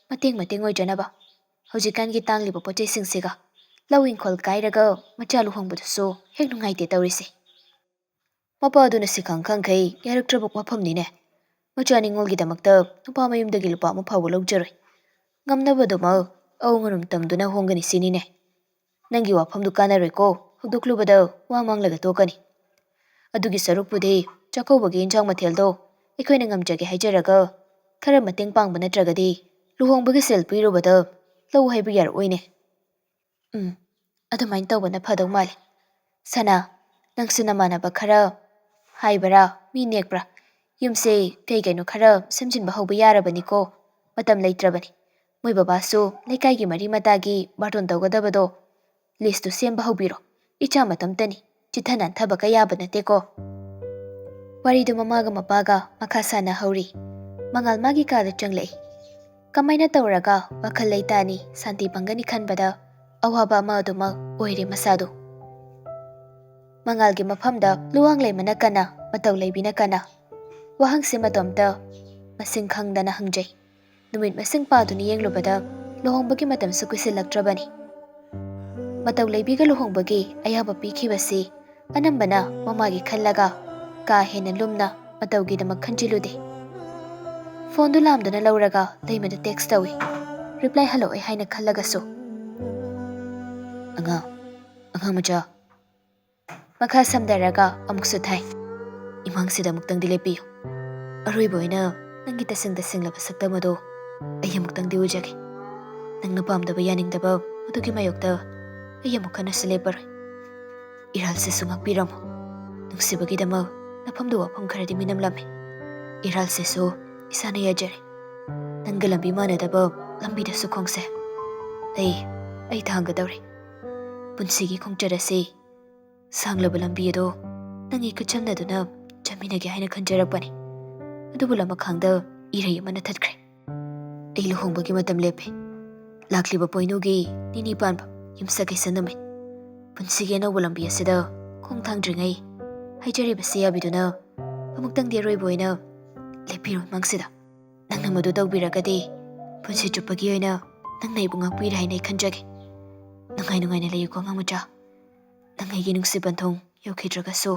ꯃꯇꯦꯡ ꯑꯣꯏꯖꯅꯕ. ꯍꯧꯖꯤꯛꯀꯥꯟꯒꯤ ꯇꯥꯡꯂꯤꯕ ꯄꯣꯠꯆꯩꯁꯤꯡꯁꯤꯒ ꯂꯧ ꯏꯪꯈꯣꯜ ꯀꯥꯏꯔꯒ ꯃꯆꯥ ꯂꯨꯍꯣꯡꯕꯗꯨꯁꯨ ꯍꯦꯛ ꯅꯨꯡꯉꯥꯏꯇꯦ ꯇꯧꯔꯤꯁꯦ. ꯃꯄꯥꯗꯨꯅ ꯁꯤꯈꯪ ꯈꯪꯈꯩ ꯌꯥꯔꯛꯇ꯭ꯔꯕ ꯋꯥꯐꯝꯅꯤꯅꯦ. ꯃꯆꯥ ꯅꯤꯡꯉꯣꯜꯒꯤꯗꯃꯛꯇ ꯅꯨꯄꯥ ꯃꯌꯨꯝꯗꯒꯤ ꯂꯨꯄꯥ ꯑꯃ ꯐꯥꯎꯕ ꯂꯧꯖꯔꯣꯏ. ꯉꯝꯅꯕꯗꯨꯃꯛ ꯑꯋꯨꯡ ꯑꯔꯨꯝ ꯇꯝꯗꯨꯅ ꯍꯣꯡꯒꯅꯤ ꯁꯤꯅꯤꯅꯦ. ꯅꯪꯒꯤ ꯋꯥꯐꯝꯗꯨ ꯀꯥꯟꯅꯔꯣꯏꯀꯣ. ꯍꯧꯗꯣꯛꯂꯨꯕꯗ ꯋꯥ ꯃꯥꯡꯂꯒ ꯇꯣꯛꯀꯅꯤ. ꯑꯗꯨꯒꯤ ꯁꯔꯨꯛꯄꯨꯗꯤ ꯆꯥꯛꯀꯧꯕꯒꯤ ꯏꯟꯖꯥꯡ ꯃꯊꯦꯜꯗꯣ ꯑꯩꯈꯣꯏꯅ ꯉꯝꯖꯒꯦ ꯍꯥꯏꯖꯔꯒ ꯈꯔ ꯃꯇꯦꯡ ꯄꯥꯡꯕ ꯅꯠꯇ꯭ꯔꯒꯗꯤ ꯂꯨꯍꯣꯡꯕꯒꯤ ꯁꯦꯜ ꯄꯤꯔꯨꯕꯗ ꯂꯧ ꯍꯥꯏꯕ ꯌꯥꯔꯛꯑꯣꯏꯅꯦ. ꯑꯗꯨꯃꯥꯏꯅ ꯇꯧꯕꯅ ꯐꯗꯧ ꯃꯥꯜꯂꯦ. ꯁꯅꯥ, ꯅꯪꯁꯨ ꯅꯃꯥꯟꯅꯕ ꯈꯔ ꯍꯥꯏꯕ꯭ꯔꯥ, ꯃꯤ ꯅꯦꯛꯄ꯭ꯔꯥ? ꯌꯨꯝꯁꯦ ꯀꯩꯅꯣ ꯈꯔ ꯁꯦꯝꯖꯤꯟꯕ ꯍꯧꯕ ꯌꯥꯔꯕꯅꯤꯀꯣ. ꯃꯇꯝ ꯂꯩꯇ꯭ꯔꯕꯅꯤ. ꯃꯣꯏ ꯕꯕꯥꯁꯨ ꯂꯩꯀꯥꯏꯒꯤ ꯃꯔꯤ ꯃꯇꯥꯒꯤ ꯕꯥꯔꯇꯣꯟ ꯇꯧꯒꯗꯕꯗꯣ ꯂꯤꯁꯇꯨ ꯁꯦꯝꯕ ꯍꯧꯕꯤꯔꯣ. ꯏꯆꯥ ꯃꯇꯝꯇꯅꯤ. ꯆꯤꯊ ꯅꯥꯟꯊꯕꯀ ꯌꯥꯕ ꯅꯠꯇꯦꯀꯣ. ꯋꯥꯔꯤꯗꯨ ꯃꯃꯥꯒ ꯃꯄꯥꯒ ꯃꯈꯥ ꯁꯥꯟꯅꯍꯧꯔꯤ. ꯃꯉꯥꯜ ꯃꯥꯒꯤ ꯀꯥꯗ ꯆꯪꯂꯛꯏ. ꯀꯃꯥꯏꯅ ꯇꯧꯔꯒ ꯋꯥꯈꯜ ꯂꯩꯇꯥꯅꯤ, ꯁꯥꯟꯇꯤ ꯐꯪꯒꯅꯤ ꯈꯟꯕꯗ ꯑꯋꯥꯕ ꯑꯃ ꯑꯗꯨꯃꯛ ꯑꯣꯏꯔꯦ ꯃꯁꯥꯗꯨ. ꯃꯉꯥꯜꯒꯤ ꯃꯐꯝꯗ ꯂꯨꯋꯥꯡ ꯂꯩꯃꯅ ꯀꯅꯥ, ꯃꯇꯧ ꯂꯩꯕꯤꯅ ꯀꯅꯥ? ꯋꯥꯍꯪꯁꯤ ꯃꯇꯣꯝꯇ ꯃꯁꯤꯡ ꯈꯪꯗꯅ ꯍꯪꯖꯩ. ꯅꯨꯃꯤꯠ ꯃꯁꯤꯡ ꯄꯥꯗꯨꯅ ꯌꯦꯡꯂꯨꯕꯗ ꯂꯨꯍꯣꯡꯕꯒꯤ ꯃꯇꯝꯁꯨ ꯀꯨꯏꯁꯤꯜꯂꯛꯇ꯭ꯔꯕꯅꯤ. ꯃꯇꯧ ꯂꯩꯕꯤꯒ ꯂꯨꯍꯣꯡꯕꯒꯤ ꯑꯌꯥꯕ ꯄꯤꯈꯤꯕꯁꯤ ꯑꯅꯝꯕꯅ ꯃꯃꯥꯒꯤ ꯈꯜꯂꯒ ꯀꯥ ꯍꯦꯟꯅ ꯂꯨꯝꯅ ꯃꯇꯧꯒꯤꯗꯃꯛ ꯈꯟꯖꯤꯜꯂꯨꯗꯦ. ꯐꯣꯟꯗꯨ ꯂꯥꯝꯗꯨꯅ ꯂꯧꯔꯒ ꯂꯩꯃꯗ ꯇꯦꯛꯁ ꯇꯧꯏ. ꯔꯤꯄ꯭ꯂꯥꯏ ꯍꯜꯂꯛꯑꯣꯏ ꯍꯥꯏꯅ ꯈꯜꯂꯒꯁꯨ. ꯑꯉꯥꯡ ꯃꯆꯥ. ꯃꯈꯥ ꯁꯝꯊꯔꯒ ꯑꯃꯨꯛꯁꯨ ꯊꯥꯏ. ꯏꯃꯥꯡꯁꯤꯗ ꯑꯃꯨꯛꯇꯪꯗꯤ ꯂꯦꯞꯄꯤꯌꯨ. ꯑꯔꯣꯏꯕ ꯑꯣꯏꯅ ꯅꯪꯒꯤ ꯇꯁꯦꯡꯂꯕ ꯁꯛꯇꯝ ꯑꯗꯣ ꯑꯩ ꯑꯃꯨꯛꯇꯪꯗꯤ ꯎꯖꯒꯦ. ꯅꯪꯅ ꯄꯥꯝꯗꯕ ꯌꯥꯅꯤꯡꯗꯕ ꯑꯗꯨꯒꯤ ꯃꯥꯌꯣꯛꯇ ꯑꯩ ꯑꯃꯨꯛ ꯍꯟꯅꯁꯨ ꯂꯦꯞꯄꯔꯣꯏ. ꯏꯔꯥꯜꯁꯤꯁꯨ ꯉꯥꯛꯄꯤꯔꯝꯃꯨ. ꯅꯨꯡꯁꯤꯕꯒꯤꯗꯃꯛ ꯅꯐꯝꯗꯨ ꯋꯥꯐꯝ ꯈꯔꯗꯤ ꯃꯤꯅꯝꯂꯝꯃꯤ. ꯏꯔꯥꯜꯁꯤꯁꯨ ꯏꯁꯥꯅ ꯌꯥꯖꯔꯦ. ꯅꯪꯒ ꯂꯝꯕꯤ ꯃꯥꯟꯅꯗꯕ ꯂꯝꯕꯤꯗꯁꯨ ꯈꯣꯡꯁꯦ. ꯑꯩ ꯊꯥꯡꯒꯗꯧꯔꯦ. ꯄꯨꯟꯁꯤꯒꯤ ꯈꯣꯡꯆꯠ ꯑꯁꯤ ꯁꯥꯡꯂꯕ ꯂꯝꯕꯤ ꯑꯗꯣ ꯅꯪꯒꯤ ꯈꯨꯠꯁꯝꯅꯗꯨꯅ ꯆꯠꯃꯤꯟꯅꯒꯦ ꯍꯥꯏꯅ ꯈꯟꯖꯔꯛꯄꯅꯤ. ꯑꯗꯨꯕꯨ ꯂꯃꯈꯥꯡꯗ ꯏꯔꯩ ꯑꯃꯅ ꯊꯠꯈ꯭ꯔꯦ. ꯑꯩ ꯂꯨꯍꯣꯡꯕꯒꯤ ꯃꯇꯝ ꯂꯦꯞꯄꯦ. ꯂꯥꯛꯂꯤꯕ ꯄꯣꯏꯅꯨꯒꯤ ꯅꯤꯅꯤ ꯄꯥꯟꯕ ꯌꯨꯝꯁꯀꯩꯁ ꯅꯨꯃꯤꯠ. ꯄꯨꯟꯁꯤꯒꯤ ꯑꯅꯧꯕ ꯂꯝꯕꯤ ꯑꯁꯤꯗ ꯈꯣꯡ ꯊꯥꯡꯗ꯭ꯔꯤꯉꯩ ꯍꯥꯏꯖꯔꯤꯕꯁꯤ ꯌꯥꯕꯤꯗꯨꯅ ꯑꯃꯨꯛꯇꯪꯗꯤ ꯑꯔꯣꯏꯕ ꯑꯣꯏꯅ ꯂꯦꯞꯄꯤꯔꯣ ꯏꯃꯥꯡꯁꯤꯗ. ꯅꯪꯅ ꯃꯗꯨ ꯇꯧꯕꯤꯔꯒꯗꯤ ꯄꯨꯟꯁꯤ ꯆꯨꯞꯄꯒꯤ ꯑꯣꯏꯅ ꯅꯪꯅ ꯑꯩꯕꯨ ꯉꯥꯛꯄꯤꯔꯦ ꯍꯥꯏꯅ ꯑꯩ ꯈꯟꯖꯒꯦ. ꯅꯨꯡꯉꯥꯏꯅ ꯂꯩꯌꯨꯀꯣ ꯑꯉꯥꯡ ꯃꯆꯥ. ꯅꯪ ꯑꯩꯒꯤ ꯅꯨꯡꯁꯤ ꯄꯟꯊꯨꯡ ꯌꯧꯈꯤꯗ꯭ꯔꯒꯁꯨ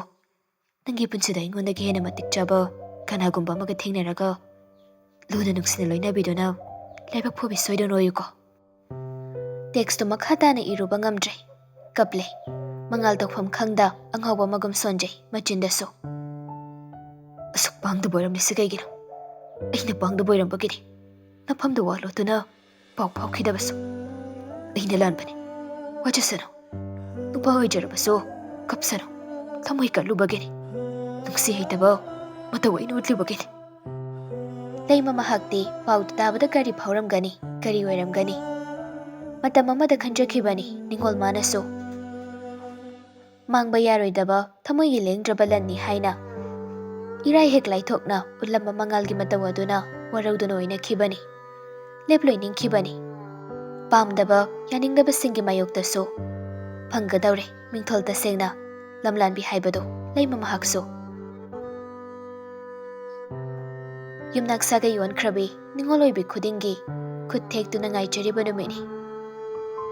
ꯅꯪꯒꯤ ꯄꯨꯟꯁꯤꯗ ꯑꯩꯉꯣꯟꯗꯒꯤ ꯍꯦꯟꯅ ꯃꯇꯤꯛ ꯆꯥꯕ ꯀꯅꯥꯒꯨꯝꯕ ꯑꯃꯒ ꯊꯦꯡꯅꯔꯒ ꯂꯨꯅ ꯅꯨꯡꯁꯤꯅ ꯂꯣꯏꯅꯕꯤꯗꯨꯅ ꯂꯥꯏꯕꯛ ꯐꯕꯤ ꯁꯣꯏꯗꯅ ꯑꯣꯏꯌꯨꯀꯣ. ꯇꯦꯛꯁꯇꯨ ꯃꯈꯥ ꯇꯥꯅ ꯏꯔꯨꯕ ꯉꯝꯗ꯭ꯔꯦ. ꯀꯞꯂꯦ. ꯃꯉꯥꯜ ꯇꯧꯐꯝ ꯈꯪꯗ ꯑꯉꯥꯎꯕ ꯑꯃꯒꯨꯝ ꯁꯣꯟꯖꯩ ꯃꯆꯤꯟꯗꯁꯨ. ꯑꯁꯨꯛ ꯄꯥꯡꯗꯕ ꯑꯣꯏꯔꯝꯂꯤꯁꯤ ꯀꯩꯒꯤꯅꯣ? ꯑꯩꯅ ꯄꯥꯡꯗꯕ ꯑꯣꯏꯔꯝꯕꯒꯤꯅꯤ. ꯅꯐꯝꯗ ꯋꯥ ꯂꯣꯠꯇꯨꯅ ꯄꯥꯎ ꯐꯥꯎꯈꯤꯗꯕꯁꯨ ꯑꯩꯅ ꯂꯥꯟꯕꯅꯤ. ꯋꯥꯖꯁꯅꯨ. ꯅꯨꯄꯥ ꯑꯣꯏꯖꯔꯕꯁꯨ ꯀꯞꯁꯅꯨ. ꯊꯃꯣꯏ ꯀꯠꯂꯨꯕꯒꯤꯅꯤ. ꯅꯨꯡꯁꯤ ꯍꯩꯇꯕ ꯃꯇꯧ ꯑꯩꯅ ꯎꯠꯂꯨꯕꯒꯤꯅꯤ. ꯂꯩꯃ ꯃꯍꯥꯛꯇꯤ ꯄꯥꯎꯗꯨ ꯇꯥꯕꯗ ꯀꯔꯤ ꯐꯥꯎꯔꯝꯒꯅꯤ, ꯀꯔꯤ ꯑꯣꯏꯔꯝꯒꯅꯤ? ꯃꯇꯝ ꯑꯃꯗ ꯈꯟꯖꯈꯤꯕꯅꯤ ꯅꯤꯡꯉꯣꯜ ꯃꯥꯅꯁꯨ. ꯃꯥꯡꯕ ꯌꯥꯔꯣꯏꯗꯕ ꯊꯃꯣꯏꯒꯤ ꯂꯦꯡꯗ꯭ꯔꯕ ꯂꯟꯅꯤ ꯍꯥꯏꯅ. ꯏꯔꯥꯏ ꯍꯦꯛ ꯂꯥꯏꯊꯣꯛꯅ ꯎꯠꯂꯝꯕ ꯃꯉꯥꯜꯒꯤ ꯃꯇꯧ ꯑꯗꯨꯅ ꯋꯥꯔꯧꯗꯨꯅ ꯑꯣꯏꯅꯈꯤꯕꯅꯤ. ꯂꯦꯞꯂꯣꯏ ꯅꯤꯡꯈꯤꯕꯅꯤ. ꯄꯥꯝꯗꯕ ꯌꯥꯅꯤꯡꯗꯕꯁꯤꯡꯒꯤ ꯃꯥꯌꯣꯛꯇꯁꯨ ꯐꯪꯒꯗꯧꯔꯦ ꯃꯤꯡꯊꯣꯜ ꯇꯁꯦꯡꯅ ꯂꯝꯂꯥꯟꯕꯤ ꯍꯥꯏꯕꯗꯣ ꯂꯩꯃ ꯃꯍꯥꯛꯁꯨ. ꯌꯨꯝꯅꯥꯛ ꯁꯥꯒꯩ ꯑꯣꯟꯈ꯭ꯔꯕꯤ ꯅꯤꯡꯉꯣꯜ ꯑꯣꯏꯕꯤ ꯈꯨꯗꯤꯡꯒꯤ ꯈꯨꯠ ꯊꯦꯛꯇꯨꯅ ꯉꯥꯏꯖꯔꯤꯕ ꯅꯨꯃꯤꯠꯅꯤ.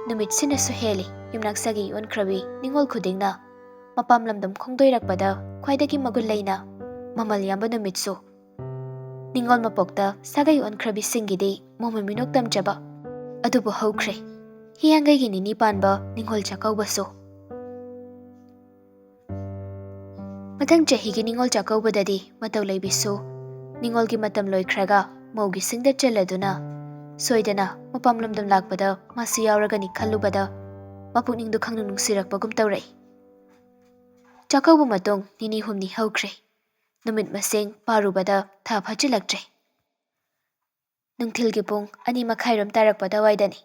ꯅꯨꯃꯤꯠꯁꯤꯅꯁꯨ ꯍꯦꯜꯂꯤ ꯌꯨꯝꯅꯥꯛ ꯁꯥꯒꯩ ꯑꯣꯟꯈ꯭ꯔꯕꯤ ꯅꯤꯡꯉꯣꯜ ꯈꯨꯗꯤꯡꯅ ꯃꯄꯥꯝ ꯂꯝꯗꯝ ꯈꯣꯡꯗꯣꯏꯔꯛꯄꯗ ꯈ꯭ꯋꯥꯏꯗꯒꯤ ꯃꯒꯨꯟ ꯂꯩꯅ ꯃꯃꯜ ꯌꯥꯝꯕ ꯅꯨꯃꯤꯠꯁꯨ. ꯅꯤꯡꯉꯣꯜ ꯃꯄꯣꯛꯇ ꯁꯥꯒꯩ ꯑꯣꯟꯈ꯭ꯔꯕꯤꯁꯤꯡꯒꯤꯗꯤ ꯃꯣꯃꯣꯟ ꯃꯤꯅꯣꯛ ꯇꯝꯖꯕ ꯑꯗꯨꯕꯨ ꯍꯧꯈ꯭ꯔꯦ. ꯍꯤꯌꯥꯡꯒꯩꯒꯤ ꯅꯤꯅꯤ ꯄꯥꯟꯕ ꯅꯤꯡꯉꯣꯜ ꯆꯥꯛꯀꯧꯕꯁꯨ. ꯃꯊꯪ ꯆꯍꯤꯒꯤ ꯅꯤꯡꯉꯣꯜ ꯆꯥꯛꯀꯧꯕꯗꯗꯤ ꯃꯇꯧ ꯂꯩꯕꯤꯁꯨ ꯅꯤꯡꯉꯣꯜꯒꯤ ꯃꯇꯝ ꯂꯣꯏꯈ꯭ꯔꯒ ꯃꯧꯒꯤ ꯁꯤꯡꯗ ꯆꯜꯂꯗꯨꯅ ꯁꯣꯏꯗꯅ ꯃꯄꯥꯝ ꯂꯝꯗꯝ ꯂꯥꯛꯄꯗ ꯃꯥꯁꯨ ꯌꯥꯎꯔꯒꯅꯤ ꯈꯜꯂꯨꯕꯗ ꯃꯄꯨꯛꯅꯤꯡꯗꯨ ꯈꯪꯅꯨꯡ ꯅꯨꯡꯁꯤꯔꯛꯄꯒꯨꯝ ꯇꯧꯔꯛꯏ. ꯆꯥꯛꯀꯧꯕ ꯃꯇꯨꯡ ꯅꯤꯅꯤ ꯍꯨꯝꯅꯤ ꯍꯧꯈ꯭ꯔꯦ. ꯅꯨꯃꯤꯠ ꯃꯁꯤꯡ ꯄꯥꯔꯨꯕꯗ ꯊꯥ ꯐꯥꯖꯤꯜꯂꯛꯇ꯭ꯔꯦ. ꯅꯨꯡꯊꯤꯜꯒꯤ ꯄꯨꯡ 2:30 ꯇꯥꯔꯛꯄꯗ ꯋꯥꯏꯗꯅꯤ.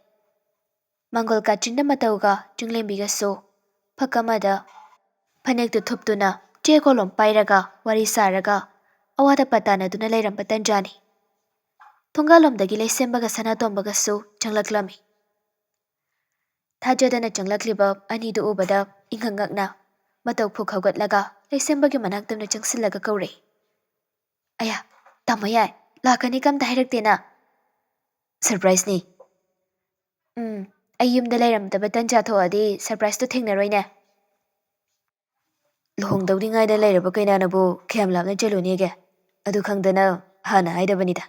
ꯃꯥꯡꯒꯣꯜ ꯀꯥꯆꯤꯟꯗ ꯃꯇꯧꯒ ꯆꯤꯡꯂꯦꯝꯕꯤꯒꯁꯨ ꯐꯛ ꯑꯃꯗ ꯐꯅꯦꯛꯇꯨ ꯊꯨꯞꯇꯨꯅ ꯆꯦ ꯀꯣꯂꯣꯝ ꯄꯥꯏꯔꯒ ꯋꯥꯔꯤ ꯁꯥꯔꯒ ꯑꯋꯥꯠ ꯑꯄꯥ ꯇꯥꯟꯅꯗꯨꯅ ꯂꯩꯔꯝꯕ ꯇꯟꯖꯥꯅꯤ꯫ ꯊꯣꯡꯒꯥꯜꯂꯣꯝꯗꯒꯤ ꯂꯩꯁꯦꯝꯕꯒ ꯁꯅꯥꯇꯣꯝꯕꯒꯁꯨ ꯆꯪꯂꯛꯂꯝꯃꯤ꯫ ꯊꯥꯖꯗꯅ ꯆꯪꯂꯛꯂꯤꯕ ꯑꯅꯤꯗꯨ ꯎꯕꯗ ꯏꯪꯉꯛ ꯉꯛꯅ ꯃꯇꯧ ꯐꯨꯛ ꯍꯧꯒꯠꯂꯒ ꯂꯩꯁꯦꯝꯕꯒꯤ ꯃꯅꯥꯛꯇꯝꯅ ꯆꯪꯁꯤꯜꯂꯒ ꯀꯧꯔꯛꯏ꯫ ꯑꯌꯥ, ꯇꯥꯃꯣ ꯌꯥꯏ, ꯂꯥꯛꯀꯅꯤ ꯀꯝꯇ ꯍꯥꯏꯔꯛꯇꯦꯅ꯫ ꯁꯔꯄ꯭ꯔꯥꯏꯖꯅꯤ꯫ ꯑꯩ ꯌꯨꯝꯗ ꯂꯩꯔꯝꯗꯕ ꯇꯟꯖꯥ ꯊꯣꯛꯑꯗꯤ ꯁꯔꯄ꯭ꯔꯥꯏꯖꯇꯣ ꯊꯦꯡꯅꯔꯣꯏꯅꯦ꯫ ꯂꯨꯍꯣꯡꯗꯧꯔꯤꯉꯥꯏꯗ ꯂꯩꯔꯕ ꯀꯩꯅꯥꯅꯕꯨ ꯀꯌꯥꯝ ꯂꯥꯞꯅ ꯆꯠꯂꯨꯅꯦꯒꯦ? ꯑꯗꯨ ꯈꯪꯗꯅ ꯍꯥꯟꯅ ꯍꯥꯏꯗꯕꯅꯤꯗ꯫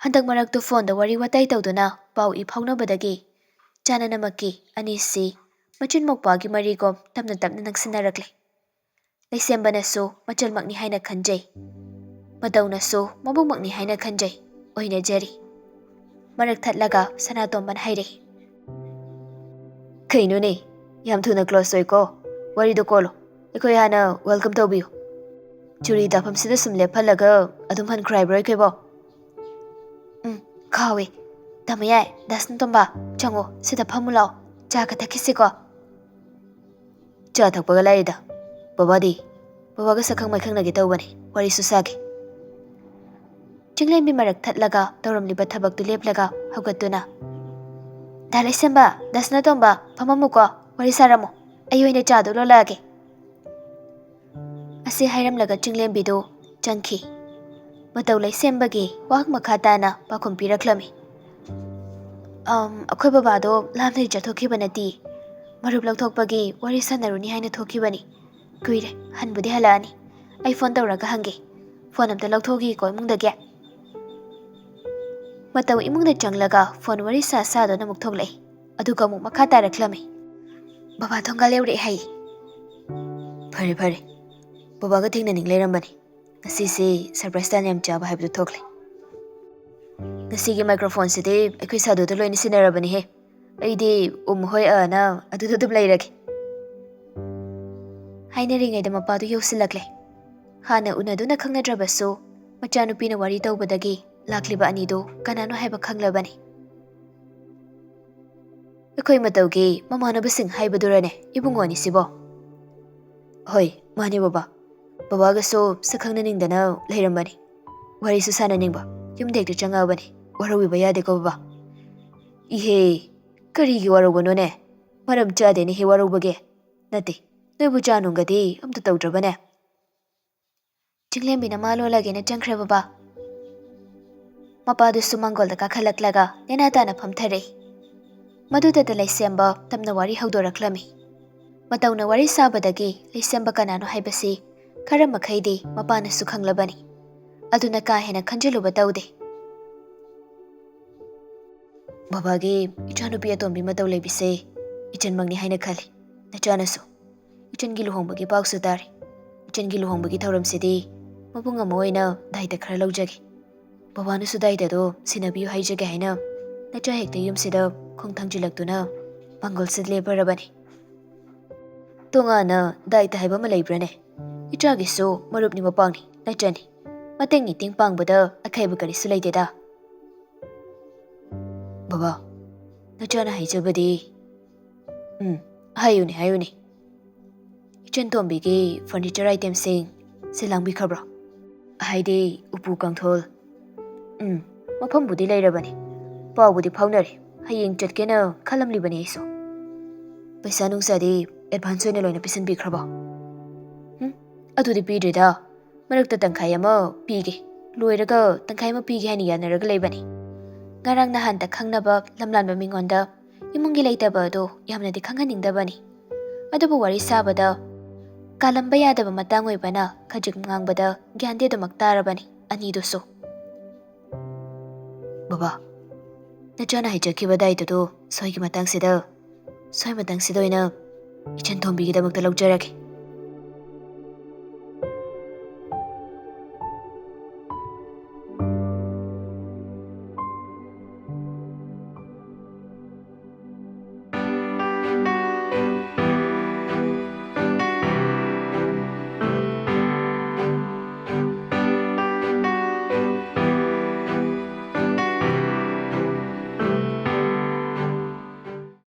ꯍꯟꯗꯛ ꯃꯔꯛꯇꯨ ꯐꯣꯟꯗ ꯋꯥꯔꯤ ꯋꯥꯇꯥꯏ ꯇꯧꯗꯨꯅ ꯄꯥꯎ ꯏ ꯐꯥꯎꯅꯕꯗꯒꯤ ꯆꯥꯅꯅꯃꯛꯀꯤ ꯑꯅꯤꯁꯤ ꯃꯆꯤꯟ ꯃꯧꯄꯥꯒꯤ ꯃꯔꯤꯒꯣꯝ ꯇꯞꯅ ꯇꯞꯅ ꯅꯛꯁꯤꯟꯅꯔꯛꯂꯤ꯫ ꯂꯩꯁꯦꯝꯕꯅꯁꯨ ꯃꯆꯜꯃꯛꯅꯤ ꯍꯥꯏꯅ ꯈꯟꯖꯩ, ꯃꯇꯧꯅꯁꯨ ꯃꯕꯨꯡꯃꯛꯅꯤ ꯍꯥꯏꯅ ꯈꯟꯖꯩ, ꯑꯣꯏꯅꯖꯔꯤ꯫ ꯃꯔꯛ ꯊꯠꯂꯒ ꯁꯅꯥꯇꯣꯝꯕꯅ ꯍꯥꯏꯔꯛꯏ꯫ ꯀꯩꯅꯣꯅꯦ, ꯌꯥꯝ ꯊꯨꯅ ꯀ꯭ꯂꯣꯁ ꯑꯣꯏꯀꯣ꯫ ꯋꯥꯔꯤꯗꯣ ꯀꯣꯜꯂꯣ, ꯑꯩꯈꯣꯏ ꯍꯥꯟꯅ ꯋꯦꯜꯀꯝ ꯇꯧꯕꯤꯌꯨ꯫ ꯆꯨꯔꯤ ꯇꯥꯐꯝꯁꯤꯗ ꯁꯨꯝ ꯂꯦꯞꯍꯜꯂꯒ ꯑꯗꯨꯝ ꯍꯟꯈ꯭ꯔꯣ ꯍꯥꯏꯕ꯭ꯔꯣ ꯑꯩꯈꯣꯏꯕꯣ? ꯈꯥꯎꯋꯦ꯫ ꯇꯥꯃꯣ ꯌꯥꯏ, ꯗꯥꯁꯅꯇꯣꯝꯕ, ꯆꯪꯉꯣ, ꯁꯤꯗ ꯐꯝꯃꯨ ꯂꯥꯛꯑꯣ, ꯆꯥꯒ ꯊꯛꯈꯤꯁꯤꯀꯣ꯫ ꯆꯥ ꯊꯛꯄꯒ ꯂꯥꯏꯔꯤꯗ꯫ ꯕꯕꯥꯗꯤ? ꯕꯕꯥꯒ ꯁꯛꯈꯪ ꯃꯥꯏꯈꯪꯅꯒꯦ ꯇꯧꯕꯅꯤ, ꯋꯥꯔꯤꯁꯨ ꯁꯥꯒꯦ꯫ ꯆꯤꯡꯂꯦꯝꯕꯤ ꯃꯔꯛ ꯊꯠꯂꯒ ꯇꯧꯔꯝꯂꯤꯕ ꯊꯕꯛꯇꯨ ꯂꯦꯞꯂꯒ ꯍꯧꯒꯠꯇꯨꯅ, ꯗꯥ ꯂꯩꯁꯦꯝꯕ, ꯗꯥꯁꯅꯇꯣꯝꯕ, ꯐꯝꯃꯝꯃꯨꯀꯣ, ꯋꯥꯔꯤ ꯁꯥꯔꯝꯃꯨ, ꯑꯩ ꯑꯣꯏꯅ ꯆꯥꯗꯨ ꯂꯣꯜꯂꯛꯑꯒꯦ꯫ ꯑꯁꯤ ꯍꯥꯏꯔꯝꯂꯒ ꯆꯤꯡꯂꯦꯝꯕꯤꯗꯨ ꯆꯪꯈꯤ꯫ ꯃꯇꯧ ꯂꯩꯁꯦꯝꯕꯒꯤ ꯋꯥꯍꯪ ꯃꯈꯥ ꯇꯥꯅ ꯄꯥꯎꯈꯨꯝ ꯄꯤꯔꯛꯂꯝꯃꯤ꯫ ꯑꯩꯈꯣꯏ ꯕꯕꯥꯗꯣ ꯂꯥꯞꯅꯗꯤ ꯆꯠꯊꯣꯛꯈꯤꯕ ꯅꯠꯇꯦ, ꯃꯔꯨꯞ ꯂꯧꯊꯣꯛꯄꯒꯤ ꯋꯥꯔꯤ ꯁꯥꯟꯅꯔꯨꯅꯤ ꯍꯥꯏꯅ ꯊꯣꯛꯈꯤꯕꯅꯤ꯫ ꯀꯨꯏꯔꯦ, ꯍꯟꯕꯨꯗꯤ ꯍꯜꯂꯛꯑꯅꯤ꯫ ꯑꯩ ꯐꯣꯟ ꯇꯧꯔꯒ ꯍꯪꯒꯦ꯫ ꯐꯣꯟ ꯑꯝꯇ ꯂꯧꯊꯣꯛꯈꯤꯀꯣ ꯏꯃꯨꯡꯗꯒꯤ꯫ ꯃꯇꯧ ꯏꯃꯨꯡꯗ ꯆꯪꯂꯒ ꯐꯣꯟ ꯋꯥꯔꯤ ꯁꯥꯗꯨꯅ ꯑꯃꯨꯛ ꯊꯣꯛꯂꯛꯏ꯫ ꯑꯗꯨꯒ ꯑꯃꯨꯛ ꯃꯈꯥ ꯇꯥꯔꯛꯂꯝꯃꯤ꯫ ꯕꯕꯥ ꯊꯣꯡꯒꯥꯜ ꯌꯧꯔꯛꯑꯦ ꯍꯥꯏꯌꯦ꯫ ꯐꯔꯦ ꯐꯔꯦ, ꯕꯕꯥꯒ ꯊꯦꯡꯅꯅꯤꯡ ꯂꯩꯔꯝꯕꯅꯤ꯫ ꯉꯁꯤꯁꯦ ꯁꯔꯄ꯭ꯔꯥꯏꯖ ꯇꯥꯟ ꯌꯥꯝ ꯆꯥꯕ ꯍꯥꯏꯕꯗꯨ ꯊꯣꯛꯂꯦ꯫ ꯉꯁꯤꯒꯤ ꯃꯥꯏꯀ꯭ꯔꯣꯐꯣꯟꯁꯤꯗꯤ ꯑꯩꯈꯣꯏ ꯁꯥꯗꯨꯗ ꯂꯣꯏꯅ ꯁꯤꯟꯅꯔꯕꯅꯤꯍꯦ꯫ ꯑꯩꯗꯤ ꯍꯣꯏ ꯑꯅ ꯑꯗꯨꯗ ꯑꯗꯨꯝ ꯂꯩꯔꯒꯦ꯫ ꯍꯥꯏꯅꯔꯤꯉꯩꯗ ꯃꯄꯥꯗꯨ ꯌꯧꯁꯤꯜꯂꯛꯂꯦ꯫ ꯍꯥꯟꯅ ꯎꯅꯗꯨꯅ ꯈꯪꯅꯗ꯭ꯔꯕꯁꯨ ꯃꯆꯥꯅꯨꯄꯤꯅ ꯋꯥꯔꯤ ꯇꯧꯕꯗꯒꯤ ꯂꯥꯛꯂꯤꯕ ꯑꯅꯤꯗꯨ ꯀꯅꯥꯅꯣ ꯍꯥꯏꯕ ꯈꯪꯂꯕꯅꯤ꯫ ꯑꯩꯈꯣꯏ ꯃꯇꯧꯒꯤ ꯃꯃꯥꯟꯅꯕꯁꯤꯡ ꯍꯥꯏꯕꯗꯨꯔꯅꯦ ꯏꯕꯨꯡꯉꯣ ꯑꯅꯤꯁꯤꯕꯣ? ꯍꯣꯏ, ꯃꯥꯅꯤ ꯕꯕꯥ꯫ ꯕꯕꯥꯒꯁꯨ ꯁꯛꯈꯪꯅꯅꯤꯡꯗꯅ ꯂꯩꯔꯝꯕꯅꯤ꯫ ꯋꯥꯔꯤꯁꯨ ꯁꯥꯟꯅꯅꯤꯡꯕ, ꯌꯨꯝꯗ ꯍꯦꯛꯇ ꯆꯪꯉꯛꯑꯕꯅꯤ꯫ ꯋꯥꯔꯧꯕꯤꯕ ꯌꯥꯗꯦꯀꯣ ꯕꯕꯥ꯫ ꯏꯍꯦ, ꯀꯔꯤꯒꯤ ꯋꯥꯔꯧꯕꯅꯣꯅꯦ? ꯃꯔꯝ ꯆꯥꯗꯦꯅꯦꯍꯦ ꯋꯥꯔꯧꯕꯒꯤ꯫ ꯅꯠꯇꯦ, ꯅꯣꯏꯕꯨ ꯆꯥ ꯅꯨꯡꯒꯗꯤ ꯑꯝꯇ ꯇꯧꯗ꯭ꯔꯕꯅꯦ? ꯆꯤꯡꯂꯦꯝꯕꯤꯅ ꯃꯥ ꯂꯣꯜꯂꯒꯦꯅ ꯆꯪꯈ꯭ꯔꯦ ꯕꯕꯥ꯫ ꯃꯄꯥꯗꯨꯁꯨ ꯃꯥꯡꯒꯣꯜꯗ ꯀꯥꯈꯠꯂꯛꯂꯒ ꯅꯦꯅꯥ ꯇꯥꯅ ꯐꯝꯊꯔꯛꯏ꯫ ꯃꯗꯨꯗꯇ ꯂꯩꯁꯦꯝꯕ ꯇꯞꯅ ꯋꯥꯔꯤ ꯍꯧꯗꯣꯔꯛꯂꯝꯃꯤ꯫ ꯃꯇꯧꯅ ꯋꯥꯔꯤ ꯁꯥꯕꯗꯒꯤ ꯂꯩꯁꯦꯝꯕ ꯀꯅꯥꯅꯣ ꯍꯥꯏꯕꯁꯤ ꯈꯔ ꯃꯈꯩꯗꯤ ꯃꯄꯥꯅꯁꯨ ꯈꯪꯂꯕꯅꯤ꯫ ꯑꯗꯨꯅ ꯀꯥ ꯍꯦꯟꯅ ꯈꯟꯖꯤꯜꯂꯨꯕ ꯇꯧꯗꯦ꯫ ꯕꯕꯥꯒꯤ ꯏꯆꯥꯅꯨꯄꯤ ꯑꯇꯣꯝꯕꯤ ꯃꯇꯧ ꯂꯩꯕꯤꯁꯦ ꯏꯆꯟꯃꯛꯅꯤ ꯍꯥꯏꯅ ꯈꯜꯂꯤ꯫ ꯅꯆꯥꯅꯁꯨ ꯏꯆꯟꯒꯤ ꯂꯨꯍꯣꯡꯕꯒꯤ ꯄꯥꯎꯁꯨ ꯇꯥꯔꯤ꯫ ꯏꯆꯟꯒꯤ ꯂꯨꯍꯣꯡꯕꯒꯤ ꯊꯧꯔꯝꯁꯤꯗꯤ ꯃꯕꯨꯡ ꯑꯃ ꯑꯣꯏꯅ ꯗꯥꯏꯇ ꯈꯔ ꯂꯧꯖꯒꯦ꯫ ꯕꯕꯥꯅꯁꯨ ꯗꯥꯏꯇꯗꯣ ꯁꯤꯟꯅꯕꯤꯌꯨ ꯍꯥꯏꯖꯒꯦ ꯍꯥꯏꯅ ꯅꯆꯥ ꯍꯦꯛꯇ ꯌꯨꯝꯁꯤꯗ ꯈꯣꯡ ꯊꯥꯡꯖꯤꯜꯂꯛꯇꯨꯅ ꯃꯥꯡꯒꯣꯜꯁꯤꯗ ꯂꯦꯞꯄꯔꯕꯅꯤ꯫ ꯇꯣꯉꯥꯟꯅ ꯗꯥꯏꯇ ꯍꯥꯏꯕ ꯑꯃ ꯂꯩꯕ꯭ꯔꯥꯅꯦ? ꯏꯆꯥꯒꯤꯁꯨ ꯃꯔꯨꯞꯅꯤ ꯃꯄꯥꯡꯅꯤ, ꯅꯆꯅꯤ꯫ ꯃꯇꯦꯡ ꯃꯇꯦꯡ ꯄꯥꯡꯕꯗ ꯑꯀꯥꯏꯕ ꯀꯔꯤꯁꯨ ꯂꯩꯇꯦꯗ꯫ ꯕꯕꯥ, ꯅꯆꯥꯅ ꯍꯥꯏꯖꯕꯗꯤ… ꯍꯥꯏꯌꯨꯅꯦ ꯍꯥꯏꯌꯨꯅꯦ꯫ ꯏꯆꯟ ꯇꯣꯝꯕꯤꯒꯤ ꯐꯔꯅꯤꯆꯔ ꯑꯥꯏꯇꯦꯝꯁꯤꯡ ꯁꯤ ꯂꯥꯡꯕꯤꯈ꯭ꯔꯕ꯭ꯔꯣ? ꯍꯥꯏꯗꯤ ꯎꯄꯨ ꯀꯥꯡꯊꯣꯜ? ꯃꯐꯝꯕꯨꯗꯤ ꯂꯩꯔꯕꯅꯤ, ꯄꯥꯎꯕꯨꯗꯤ ꯐꯥꯎꯅꯔꯤ꯫ ꯍꯌꯦꯡ ꯆꯠꯀꯦꯅ ꯈꯜꯂꯝꯂꯤꯕꯅꯤ ꯑꯩꯁꯨ꯫ ꯄꯩꯁꯥ ꯅꯨꯡꯁꯥꯗꯤ ꯑꯦꯗꯚꯥꯟꯁ ꯑꯣꯏꯅ ꯂꯣꯏꯅ ꯄꯤꯁꯤꯟꯕꯤꯈ꯭ꯔꯕꯣ? ꯑꯗꯨꯗꯤ ꯄꯤꯗ꯭ꯔꯤꯗ꯫ ꯃꯔꯛꯇ ꯇꯪꯈꯥꯏ ꯑꯃ ꯄꯤꯒꯦ, ꯂꯣꯏꯔꯒ ꯇꯪꯈꯥꯏ ꯑꯃ ꯄꯤꯒꯦ ꯍꯥꯏꯅ ꯌꯥꯅꯔꯒ ꯂꯩꯕꯅꯤ꯫ ꯉꯔꯥꯡ ꯅꯍꯥꯟꯇ ꯈꯪꯅꯕ ꯂꯝꯂꯥꯟꯕ ꯃꯤꯉꯣꯟꯗ ꯏꯃꯨꯡꯒꯤ ꯂꯩꯇꯕ ꯑꯗꯨ ꯌꯥꯝꯅꯗꯤ ꯈꯪꯍꯟꯅꯤꯡꯗꯕꯅꯤ꯫ ꯑꯗꯨꯕꯨ ꯋꯥꯔꯤ ꯁꯥꯕꯗ ꯀꯥꯂꯝꯕ ꯌꯥꯗꯕ ꯃꯇꯥꯡ ꯑꯣꯏꯕꯅ ꯈꯖꯤꯛ ꯉꯥꯡꯕꯗ ꯒ꯭ꯌꯥꯟꯗꯤ ꯑꯗꯨꯃꯛ ꯇꯥꯔꯕꯅꯤ ꯑꯅꯤꯗꯨꯁꯨ꯫ ꯕꯕꯥ, ꯅꯆꯥꯅ ꯍꯥꯏꯖꯈꯤꯕ ꯗꯥꯏꯇꯗꯨ ꯁꯣꯏꯒꯤ ꯃꯇꯥꯡꯁꯤꯗ ꯑꯣꯏꯅ ꯏꯆꯟ ꯇꯣꯝꯕꯤꯒꯤꯗꯃꯛꯇ ꯂꯧꯖꯔꯒꯦ꯫